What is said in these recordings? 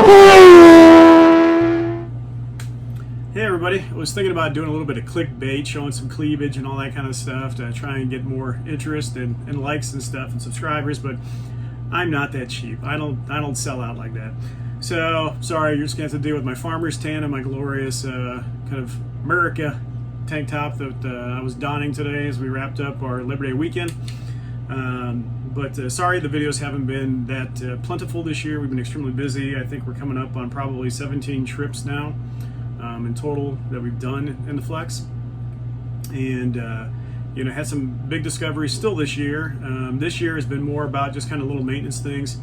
Hey everybody, I was thinking about doing a little bit of clickbait, showing some cleavage and all that kind of stuff to try and get more interest and likes and stuff and subscribers, but I'm not that cheap. I don't sell out like that. So sorry, you're just gonna have to deal with my farmer's tan and my glorious kind of America tank top that I was donning today as we wrapped up our Labor Day weekend. But sorry the videos haven't been that plentiful this year. We've been extremely busy. I think we're coming up on probably 17 trips now in total that we've done in the Flex, and you know, had some big discoveries still this year. This year has been more about just kind of little maintenance things,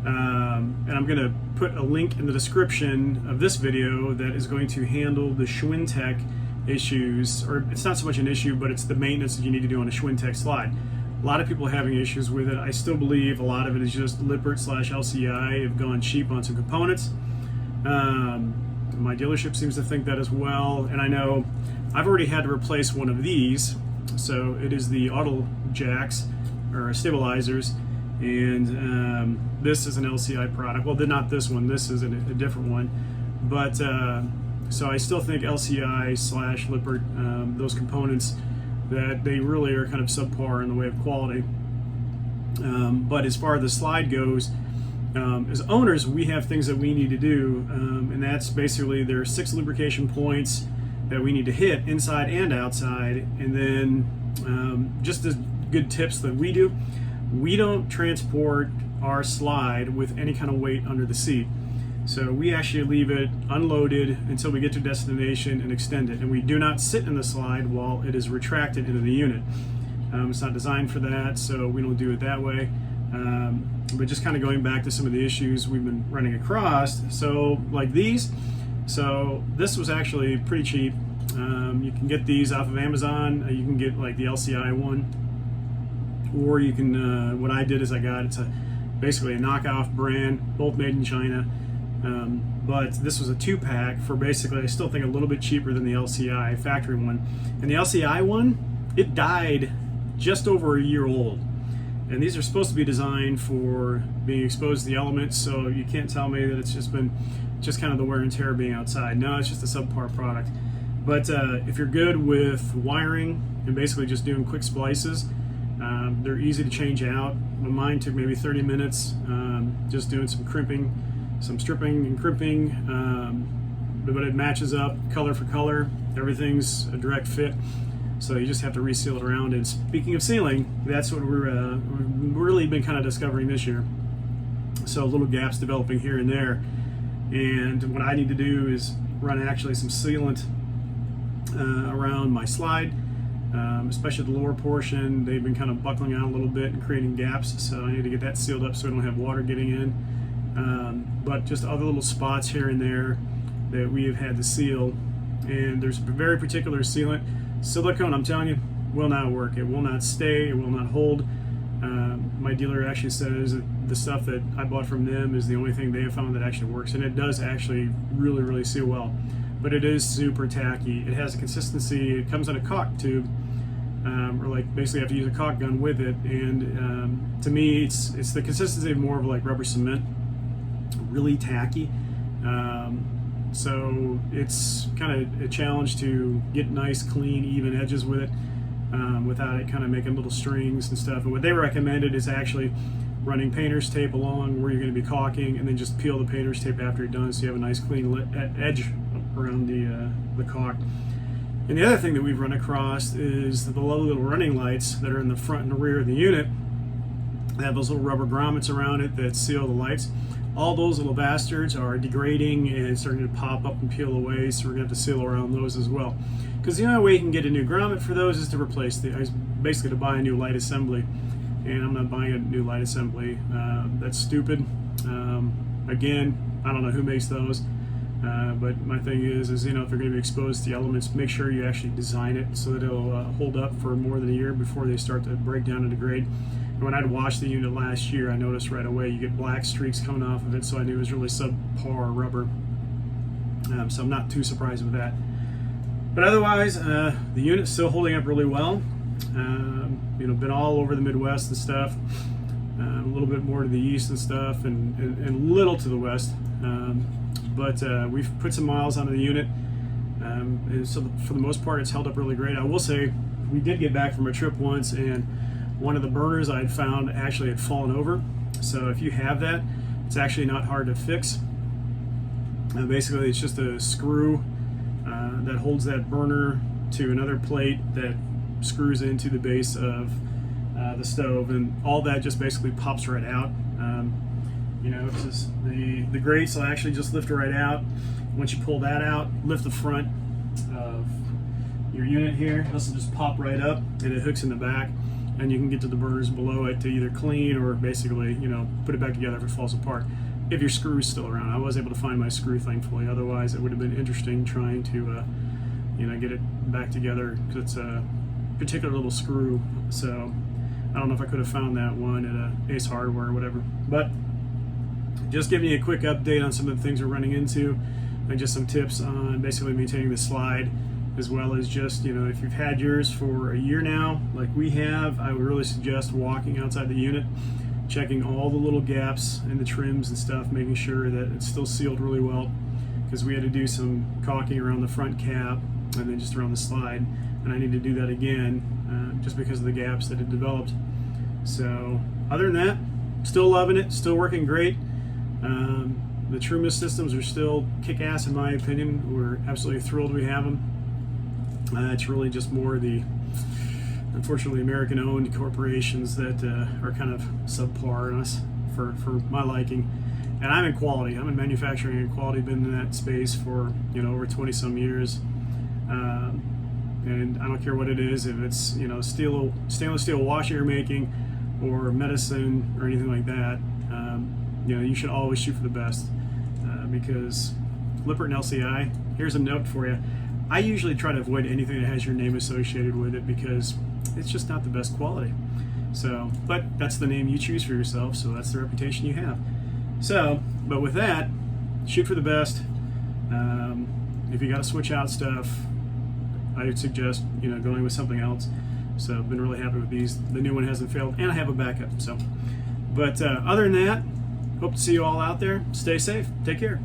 and I'm going to put a link in the description of this video that is going to handle the Schwintek issues, or it's not so much an issue, but it's the maintenance that you need to do on a Schwintek slide. A lot of people are having issues with it. I still believe a lot of it is just Lippert/LCI have gone cheap on some components. My dealership seems to think that as well, and I know I've already had to replace one of these. So it is the auto jacks or stabilizers, and this is an LCI product. Well, not this one. This is a different one, but so I still think LCI/Lippert, those components, that they really are kind of subpar in the way of quality. But as far as the slide goes, as owners, we have things that we need to do, and that's basically there are 6 lubrication points that we need to hit inside and outside, and then just as good tips that we do, we don't transport our slide with any kind of weight under the seat. So we actually leave it unloaded until we get to destination and extend it, and we do not sit in the slide while it is retracted into the unit. It's not designed for that, so we don't do it that way. But just kind of going back to some of the issues we've been running across, so like these, so this was actually pretty cheap. You can get these off of Amazon. You can get like the LCI one, or you can, what I did is it's basically a knockoff brand, both made in China. But this was a 2-pack for basically, I still think a little bit cheaper than the LCI factory one. And the LCI one, it died just over a year old. And these are supposed to be designed for being exposed to the elements, so you can't tell me that it's just kind of the wear and tear being outside. No, it's just a subpar product. But if you're good with wiring and basically just doing quick splices, they're easy to change out. Mine took maybe 30 minutes, just doing some crimping, some stripping and crimping, but it matches up color for color. Everything's a direct fit. So you just have to reseal it around. And speaking of sealing, that's what we've really been kind of discovering this year. So little gaps developing here and there. And what I need to do is run actually some sealant around my slide, especially the lower portion. They've been kind of buckling out a little bit and creating gaps. So I need to get that sealed up so we don't have water getting in. But just other little spots here and there that we have had to seal. And there's a very particular sealant. Silicone, I'm telling you, will not work. It will not stay. It will not hold. My dealer actually says that the stuff that I bought from them is the only thing they have found that actually works, and it does actually really, really seal well. But it is super tacky. It has a consistency. It comes in a caulk tube, or like basically you have to use a caulk gun with it. And to me, it's the consistency of more of like rubber cement. Really tacky. So it's kind of a challenge to get nice, clean, even edges with it without it kind of making little strings and stuff. And what they recommended is actually running painter's tape along where you're going to be caulking, and then just peel the painter's tape after you're done, so you have a nice clean edge around the caulk. And the other thing that we've run across is the little running lights that are in the front and the rear of the unit. They have those little rubber grommets around it that seal the lights. All those little bastards are degrading and starting to pop up and peel away, so we're going to have to seal around those as well. Because the only way you can get a new grommet for those is to replace basically to buy a new light assembly. And I'm not buying a new light assembly. That's stupid. Again, I don't know who makes those. But my thing is you know, if they're going to be exposed to the elements, make sure you actually design it so that it'll hold up for more than a year before they start to break down and degrade. And when I'd washed the unit last year, I noticed right away you get black streaks coming off of it, so I knew it was really subpar rubber. So I'm not too surprised with that. But otherwise, the unit's still holding up really well. You know, been all over the Midwest and stuff. a little bit more to the east and stuff, and a little to the west. But we've put some miles onto the unit, and so for the most part, it's held up really great. I will say, we did get back from a trip once, and one of the burners I had found actually had fallen over. So if you have that, it's actually not hard to fix. Basically, it's just a screw that holds that burner to another plate that screws into the base of the stove, and all that just basically pops right out. You know, it's just the grates will actually just lift right out. Once you pull that out, lift the front of your unit here, this will just pop right up, and it hooks in the back, and you can get to the burners below it to either clean or basically, you know, put it back together if it falls apart. If your screw is still around. I was able to find my screw, thankfully. Otherwise, it would have been interesting trying to, you know, get it back together, because it's a particular little screw. So I don't know if I could have found that one at Ace Hardware or whatever. But just giving you a quick update on some of the things we're running into, and just some tips on basically maintaining the slide, as well as just, you know, if you've had yours for a year now, like we have, I would really suggest walking outside the unit, checking all the little gaps in the trims and stuff, making sure that it's still sealed really well, because we had to do some caulking around the front cap and then just around the slide, and I need to do that again just because of the gaps that had developed. So other than that, still loving it, still working great. The TrueMist systems are still kick-ass in my opinion. We're absolutely thrilled we have them. It's really just more the, unfortunately, American-owned corporations that are kind of subpar on us for my liking. And I'm in quality. I'm in manufacturing and quality. Been in that space for, you know, over 20-some years. And I don't care what it is, if it's, you know, stainless steel washer you're making, or medicine or anything like that. You know, you should always shoot for the best, because Lippert and LCI. Here's a note for you. I usually try to avoid anything that has your name associated with it, because it's just not the best quality. So, but that's the name you choose for yourself, so that's the reputation you have. So, but with that, shoot for the best. If you got to switch out stuff, I would suggest, you know, going with something else. So I've been really happy with these. The new one hasn't failed, and I have a backup. So, but other than that, hope to see you all out there. Stay safe. Take care.